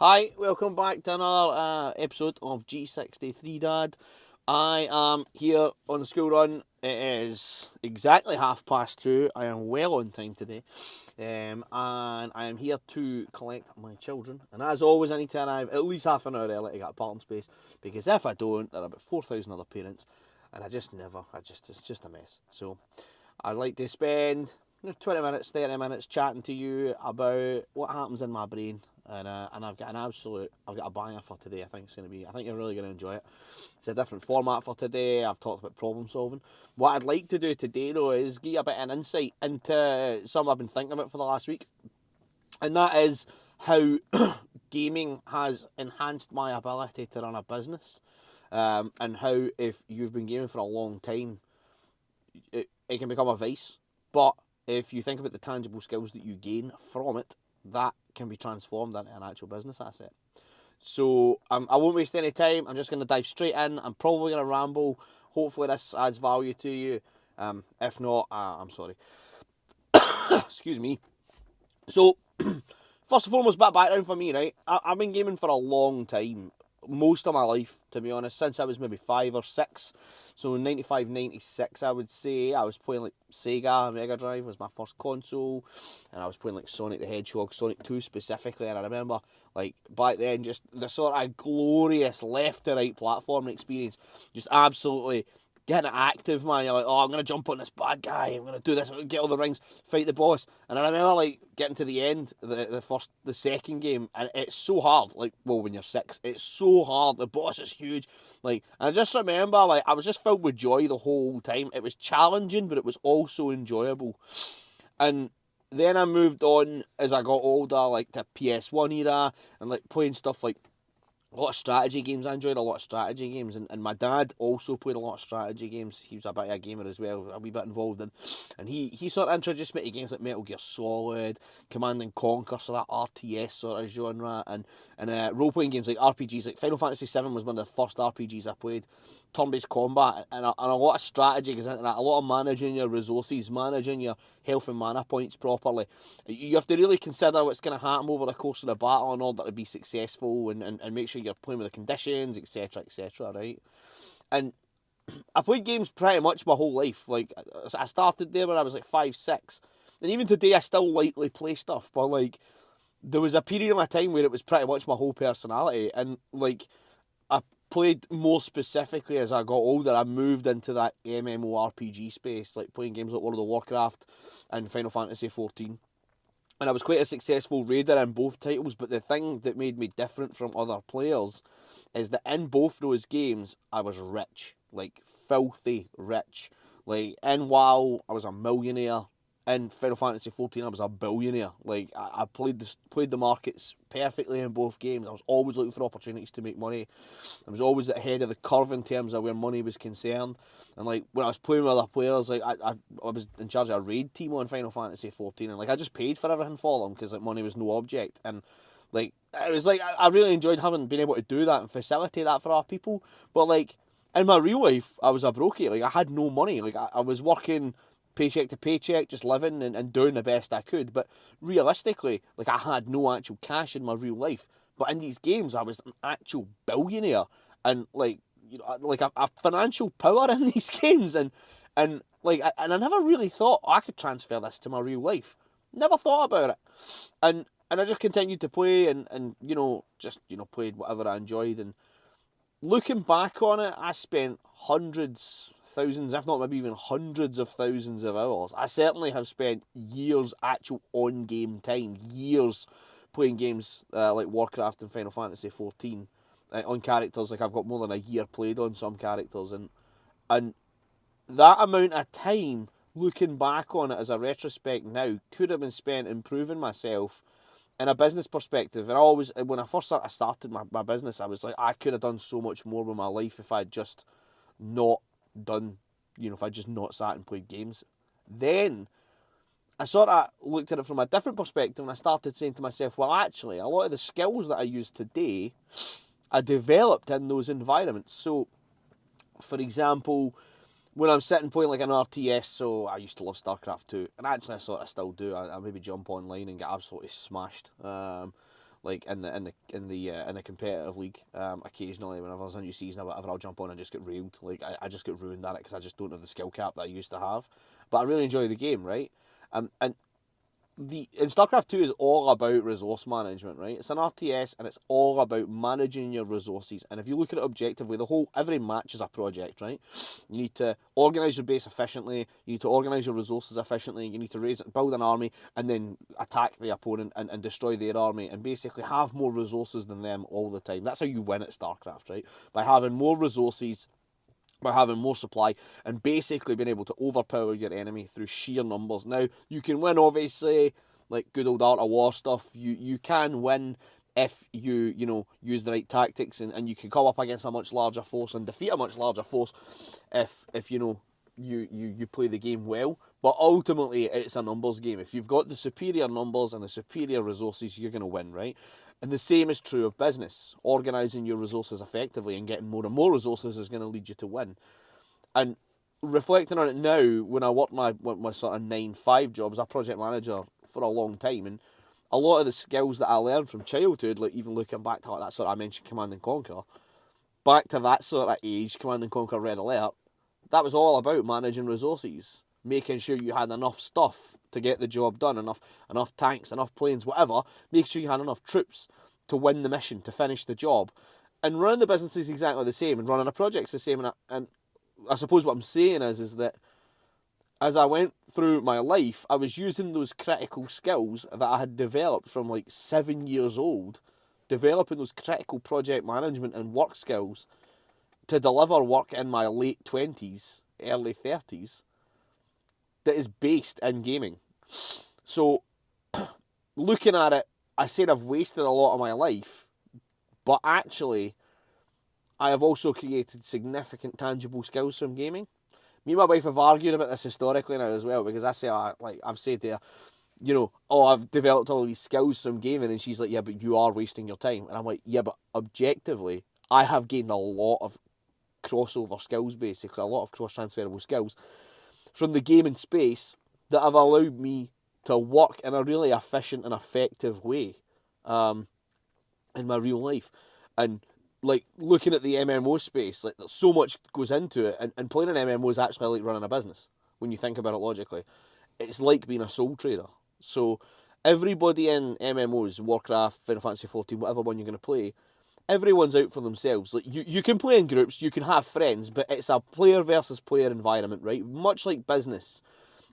Hi, welcome back to another episode of G63 Dad. I am here on the school run. It is exactly 2:30. I am well on time today. And I am here to collect my children. And as always, I need to arrive at least half an hour early to get a parking space. Because if I don't, there are about 4,000 other parents. And it's just a mess. So I'd like to spend 20 minutes, 30 minutes chatting to you about what happens in my brain. And I've got a banger for today. I think you're really going to enjoy it. It's a different format for today. I've talked about problem solving. What I'd like to do today, though, is give you a bit of an insight into something I've been thinking about for the last week. And that is how gaming has enhanced my ability to run a business. And how, if you've been gaming for a long time, it can become a vice. But if you think about the tangible skills that you gain from it, that can be transformed into an actual business asset. So I won't waste any time. I'm just going to dive straight in. I'm probably going to ramble. Hopefully this adds value to you. If not, I'm sorry. Excuse me. So, first and foremost, bit of background for me, right? I've been gaming for a long time. Most of my life, to be honest, since I was maybe 5 or 6. So, 95, 96, I would say. I was playing like Sega Mega Drive was my first console. And I was playing like Sonic the Hedgehog, Sonic 2 specifically. And I remember, like, back then, just the sort of glorious left to right platforming experience. Just absolutely getting active, man. You're like, oh, I'm going to jump on this bad guy. I'm going to do this. I'm going to get all the rings, fight the boss. And I remember, like, getting to the end, the second game, and it's so hard. Like, well, when you're 6, it's so hard. The boss is huge. Like, and I just remember, like, I was just filled with joy the whole time. It was challenging, but it was also enjoyable. And then I moved on as I got older, like, to PS1 era, and, like, playing stuff like a lot of strategy games. I enjoyed a lot of strategy games, and my dad also played a lot of strategy games. He was a bit of a gamer as well, a wee bit involved in, and he sort of introduced me to games like Metal Gear Solid, Command and Conquer, so that RTS sort of genre, and role playing games like RPGs. Like Final Fantasy VII was one of the first RPGs I played. Turn-based combat and a lot of strategy goes into that. A lot of managing your resources, managing your health and mana points properly. You have to really consider what's going to happen over the course of the battle in order to be successful, and make sure you're playing with the conditions, etc., right? And I played games pretty much my whole life. Like, I started there when I was like 5, 6. And even today, I still lightly play stuff. But, like, there was a period of my time where it was pretty much my whole personality. And, like, I played more specifically as I got older. I moved into that MMORPG space, like playing games like World of Warcraft and Final Fantasy 14. And I was quite a successful raider in both titles, but the thing that made me different from other players is that in both those games, I was rich. Like, filthy rich. Like, in WoW, I was a millionaire. In Final Fantasy 14, I was a billionaire. Like, I played the markets perfectly in both games. I was always looking for opportunities to make money. I was always ahead of the curve in terms of where money was concerned. And like when I was playing with other players, like I was in charge of a raid team on Final Fantasy 14, and like I just paid for everything for them because like money was no object. And like it was like I really enjoyed having been able to do that and facilitate that for our people. But like in my real life, I was a brokey. Like I had no money. Like I was working paycheck to paycheck, just living and doing the best I could. But realistically, like I had no actual cash in my real life. But in these games, I was an actual billionaire, and like like a financial power in these games, and like and I never really thought, oh, I could transfer this to my real life. Never thought about it, and I just continued to play and just played whatever I enjoyed. And looking back on it, I spent hundreds, thousands, if not maybe even hundreds of thousands of hours. I certainly have spent years actual on game time, years playing games like Warcraft and Final Fantasy 14 on characters. Like I've got more than a year played on some characters, and that amount of time looking back on it as a retrospect now could have been spent improving myself in a business perspective. And I always, when I first started my business, I was like, I could have done so much more with my life if I'd just not done, if I just not sat and played games. Then I sort of looked at it from a different perspective, and I started saying to myself, well, actually, a lot of the skills that I use today, I developed in those environments. So, for example, when I'm sitting playing like an RTS, so I used to love StarCraft 2, and actually I sort of still do. I maybe jump online and get absolutely smashed. like in the competitive league. Occasionally, whenever there's a new season or whatever, I'll jump on and just get railed. Like I just get ruined at it because I just don't have the skill cap that I used to have. But I really enjoy the game, right? And in StarCraft 2 is all about resource management, right? It's an RTS and it's all about managing your resources. And if you look at it objectively, every match is a project, right? You need to organise your base efficiently, you need to organise your resources efficiently, you need to build an army and then attack the opponent and destroy their army and basically have more resources than them all the time. That's how you win at StarCraft, right? By having more resources, by having more supply and basically being able to overpower your enemy through sheer numbers. Now, you can win, obviously, like good old Art of War stuff. You can win if you use the right tactics and you can come up against a much larger force and defeat a much larger force if you play the game well. But ultimately, it's a numbers game. If you've got the superior numbers and the superior resources, you're going to win, right? And the same is true of business. Organising your resources effectively and getting more and more resources is going to lead you to win. And reflecting on it now, when I worked my sort of 9-5 job as a project manager for a long time, and a lot of the skills that I learned from childhood, like even looking back to like that sort of, I mentioned Command and Conquer, back to that sort of age, Command and Conquer Red Alert, that was all about managing resources, making sure you had enough stuff to get the job done, enough tanks, enough planes, whatever, make sure you had enough troops to win the mission, to finish the job. And running the business is exactly the same, and running a project's the same. And I suppose what I'm saying is that as I went through my life, I was using those critical skills that I had developed from like 7 years old, developing those critical project management and work skills to deliver work in my late 20s, early 30s, that is based in gaming. So, looking at it, I said I've wasted a lot of my life, but actually, I have also created significant tangible skills from gaming. Me and my wife have argued about this historically now as well, because I say, I've said there, oh, I've developed all these skills from gaming, and she's like, yeah, but you are wasting your time. And I'm like, yeah, but objectively, I have gained a lot of crossover skills, basically, a lot of cross transferable skills from the gaming space that have allowed me to work in a really efficient and effective way in my real life. And like looking at the MMO space, like there's so much goes into it, and playing an MMO is actually like running a business when you think about it logically. It's like being a sole trader. So everybody in MMOs, Warcraft, Final Fantasy 14, whatever one you're going to play, everyone's out for themselves. Like you can play in groups, you can have friends, but it's a player versus player environment, right? Much like business.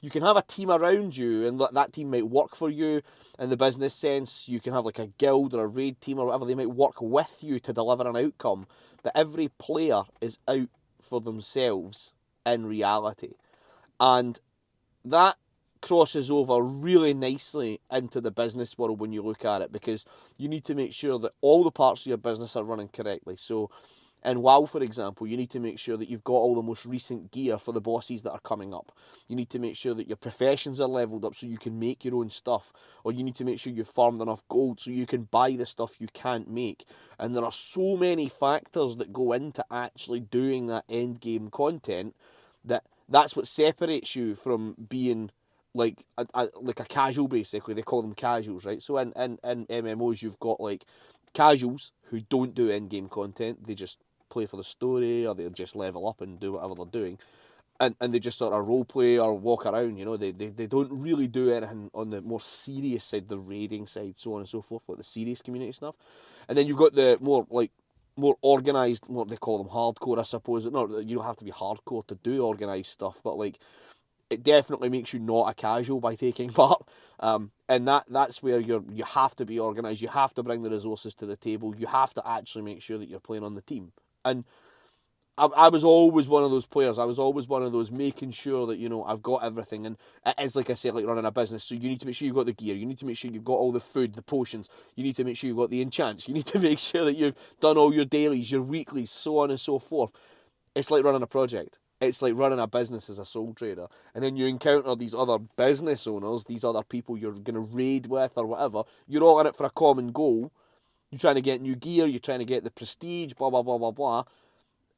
You can have a team around you, and that team might work for you in the business sense. You can have like a guild or a raid team or whatever. They might work with you to deliver an outcome. But every player is out for themselves in reality. And that crosses over really nicely into the business world when you look at it, because you need to make sure that all the parts of your business are running correctly. So in WoW, for example, you need to make sure that you've got all the most recent gear for the bosses that are coming up. You need to make sure that your professions are leveled up so you can make your own stuff. Or you need to make sure you've farmed enough gold so you can buy the stuff you can't make. And there are so many factors that go into actually doing that end game content that's what separates you from being like a casual, basically. They call them casuals, right? So in MMOs, you've got like casuals who don't do end game content. They just play for the story, or they just level up and do whatever they're doing. And they just sort of role play or walk around, they don't really do anything on the more serious side, the raiding side, so on and so forth, like the serious community stuff. And then you've got the more organised, what they call them, hardcore, I suppose. Not, you don't have to be hardcore to do organised stuff, but like it definitely makes you not a casual by taking part. And that's where you have to be organised. You have to bring the resources to the table. You have to actually make sure that you're playing on the team. And I was always one of those players. I was always one of those making sure that, I've got everything. And it is, like I said, like running a business. So you need to make sure you've got the gear. You need to make sure you've got all the food, the potions. You need to make sure you've got the enchants. You need to make sure that you've done all your dailies, your weeklies, so on and so forth. It's like running a project. It's like running a business as a sole trader. And then you encounter these other business owners, these other people you're going to raid with or whatever. You're all in it for a common goal. You're trying to get new gear. You're trying to get the prestige, blah, blah, blah, blah, blah.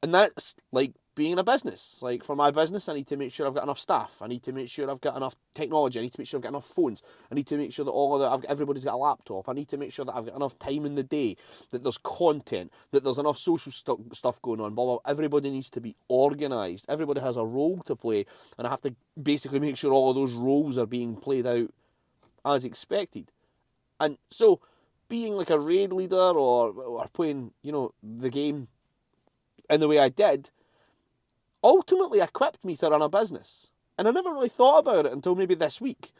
And that's like being in a business. Like for my business, I need to make sure I've got enough staff. I need to make sure I've got enough technology. I need to make sure I've got enough phones. I need to make sure that everybody's got a laptop. I need to make sure that I've got enough time in the day, that there's content, that there's enough social stuff going on. Blah, blah. Everybody needs to be organised. Everybody has a role to play, and I have to basically make sure all of those roles are being played out as expected. And so, being like a raid leader or playing, the game in the way I did, ultimately equipped me to run a business. And I never really thought about it until maybe this week.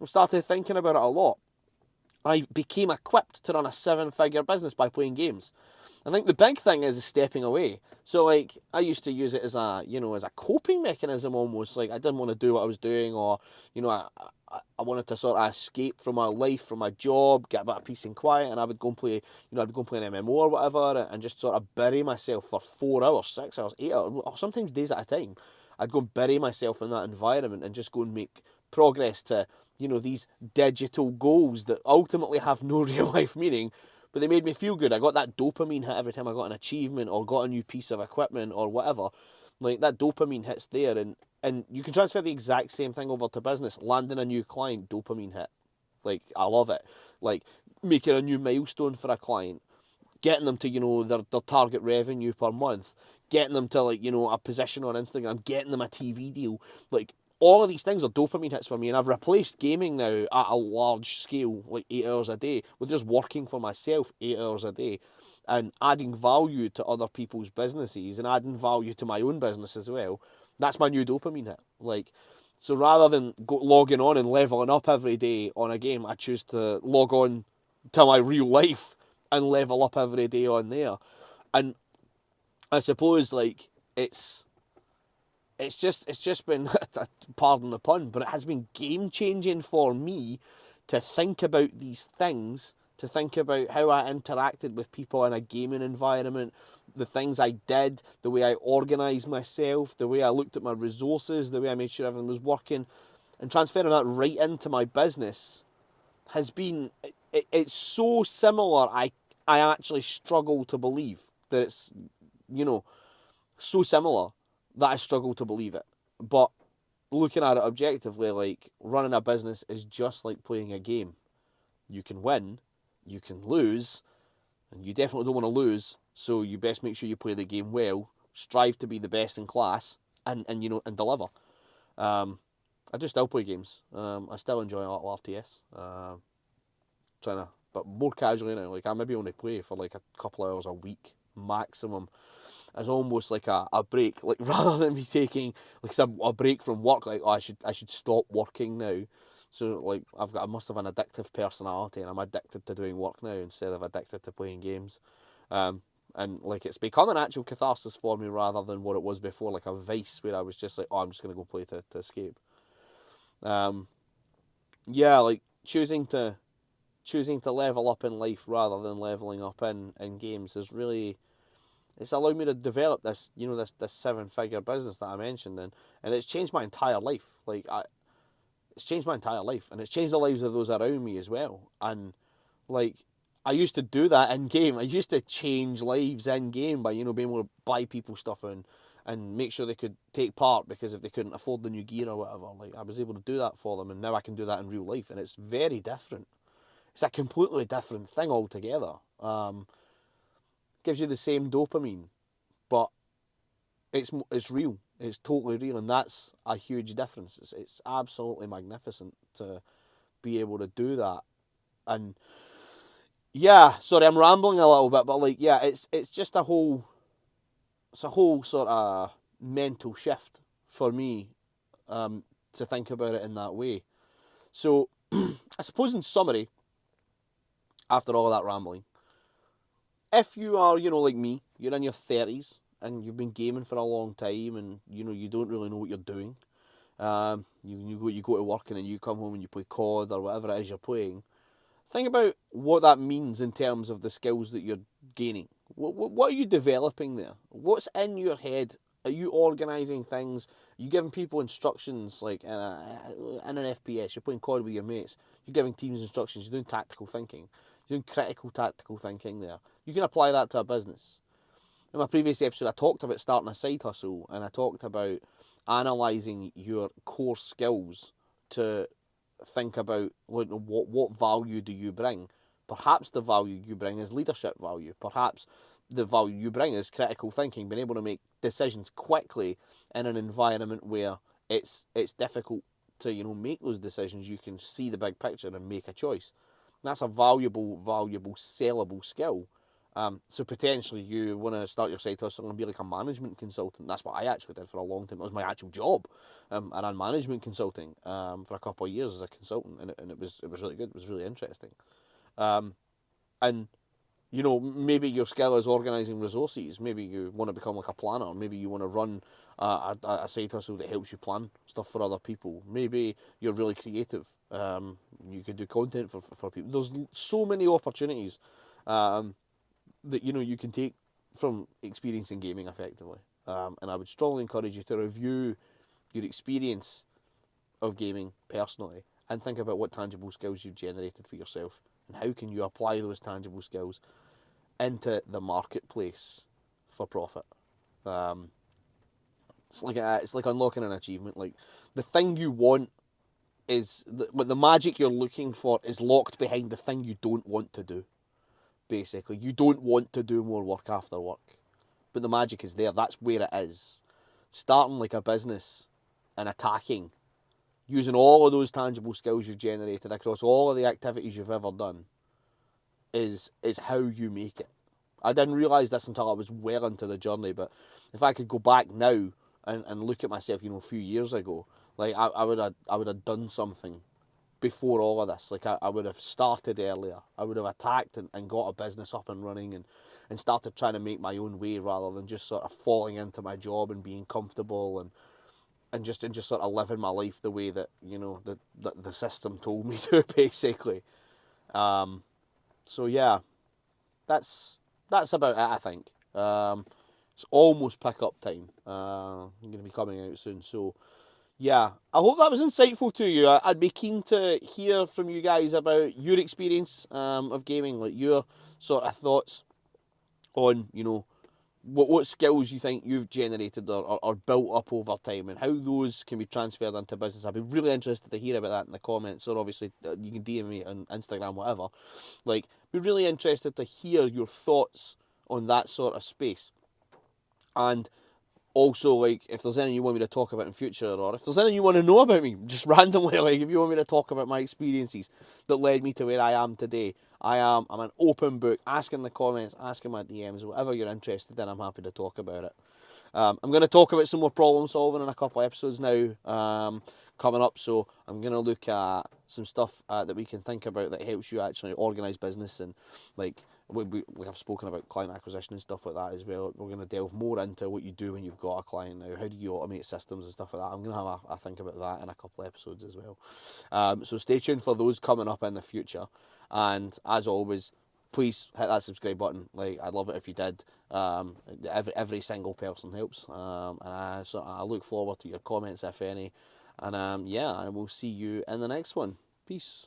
I started thinking about it a lot. I became equipped to run a 7-figure business by playing games. I think the big thing is stepping away. So like I used to use it as a coping mechanism almost. Like I didn't want to do what I was doing, or I wanted to sort of escape from my life, from my job, get a bit of peace and quiet, and I would go and play, I'd go and play an MMO or whatever, and just sort of bury myself for 4 hours, 6 hours, 8 hours, or sometimes days at a time. I'd go and bury myself in that environment and just go and make progress to, these digital goals that ultimately have no real life meaning, but they made me feel good. I got that dopamine hit every time I got an achievement or got a new piece of equipment or whatever. Like that dopamine hits there, and you can transfer the exact same thing over to business. Landing a new client, dopamine hit. Like I love it. Like making a new milestone for a client, getting them to their target revenue per month, getting them to a position on Instagram, getting them a TV deal. Like all of these things are dopamine hits for me, and I've replaced gaming now at a large scale, like 8 hours a day, with just working for myself 8 hours a day, and adding value to other people's businesses and adding value to my own business as well. That's my new dopamine hit. Like, so rather than logging on and leveling up every day on a game, I choose to log on to my real life and level up every day on there. And I suppose it's just been pardon the pun, but it has been game changing for me to think about these things, to think about how I interacted with people in a gaming environment, the things I did, the way I organised myself, the way I looked at my resources, the way I made sure everything was working, and transferring that right into my business has been it's so similar. I actually struggle to believe that it's you know so similar that I struggle to believe it. But looking at it objectively, like running a business is just like playing a game. You can win, you can lose, and you definitely don't want to lose. So you best make sure you play the game well, strive to be the best in class, and deliver. I do still play games. I still enjoy a lot of RTS. Trying to, but more casually now. Like I maybe only play for like a couple of hours a week maximum, as almost like a break. Like rather than me taking like a break from work, like oh, I should stop working now. So like I must have an addictive personality, and I'm addicted to doing work now instead of addicted to playing games. And like it's become an actual catharsis for me rather than what it was before, like a vice where I was just like, oh, I'm just gonna go play to escape. Yeah, like choosing to level up in life rather than leveling up in games is really, it's allowed me to develop this 7-figure business that I mentioned, and it's changed my entire life. It's changed my entire life, and it's changed the lives of those around me as well. And like I used to do that in game. I used to change lives in game by being able to buy people stuff and make sure they could take part, because if they couldn't afford the new gear or whatever, like I was able to do that for them, and now I can do that in real life, and it's very different. It's a completely different thing altogether. Gives you the same dopamine, but it's real. It's totally real, and that's a huge difference. It's absolutely magnificent to be able to do that. And yeah, sorry, I'm rambling a little bit, but like yeah, it's just a whole sort of mental shift for me, to think about it in that way. So I suppose in summary, after all that rambling, if you are, like me, you're in your 30s and you've been gaming for a long time, and you don't really know what you're doing. You go to work and then you come home and you play COD or whatever it is you're playing. Think about what that means in terms of the skills that you're gaining. What are you developing there? What's in your head? Are you organising things? Are you giving people instructions like in an FPS? You're playing COD with your mates. You're giving teams instructions. You're doing tactical thinking. You're doing critical tactical thinking there. You can apply that to a business. in my previous episode, I talked about starting a side hustle, and I talked about analysing your core skills to think about what value do you bring. Perhaps the value you bring is leadership value. Perhaps the value you bring is critical thinking, being able to make decisions quickly in an environment where it's difficult to make those decisions. You can see the big picture and make a choice. That's a valuable, sellable skill. So potentially you want to start your side hustle and be like a management consultant. That's what I actually did for a long time. It was my actual job. I ran management consulting for a couple of years as a consultant, and it was really good. It was really interesting. And maybe your skill is organising resources. Maybe you want to become like a planner. Maybe you want to run a side hustle that helps you plan stuff for other people. Maybe you're really creative. You could do content for people. There's so many opportunities that you can take from experience in gaming effectively. And I would strongly encourage you to review your experience of gaming personally and think about what tangible skills you've generated for yourself and how can you apply those tangible skills into the marketplace for profit. It's like unlocking an achievement. Like the thing you want is the magic you're looking for is locked behind the thing you don't want to do. Basically, you don't want to do more work after work, but the magic is there. That's where it is. Starting like a business and attacking, using all of those tangible skills you've generated across all of the activities you've ever done, is how you make it. I didn't realise this until I was well into the journey, but if I could go back now and look at myself, a few years ago, like I would have done something before all of this. Like I would have started earlier. I would have attacked and got a business up and running and started trying to make my own way rather than just sort of falling into my job and being comfortable and just sort of living my life the way that the system told me to basically. So yeah, that's about it, I think. It's almost pick up time. I'm going to be coming out soon, so yeah, I hope that was insightful to you. I'd be keen to hear from you guys about your experience of gaming, like your sort of thoughts on what skills you think you've generated or built up over time and how those can be transferred into business. I'd be really interested to hear about that in the comments, or obviously you can DM me on Instagram, whatever. Like, be really interested to hear your thoughts on that sort of space. And also, like, if there's anything you want me to talk about in future, or if there's anything you want to know about me, just randomly, like, if you want me to talk about my experiences that led me to where I am today, I'm an open book. Ask in the comments, ask in my DMs, whatever you're interested in, I'm happy to talk about it. I'm going to talk about some more problem solving in a couple of episodes now coming up, so I'm going to look at some stuff that we can think about that helps you actually organise business, and like we have spoken about client acquisition and stuff like that as well. We're going to delve more into what you do when you've got a client now. How do you automate systems and stuff like that? I'm going to have a think about that in a couple of episodes as well. So stay tuned for those coming up in the future. And as always, please hit that subscribe button. Like, I'd love it if you did. Every single person helps. And I look forward to your comments, if any. And yeah, I will see you in the next one. Peace.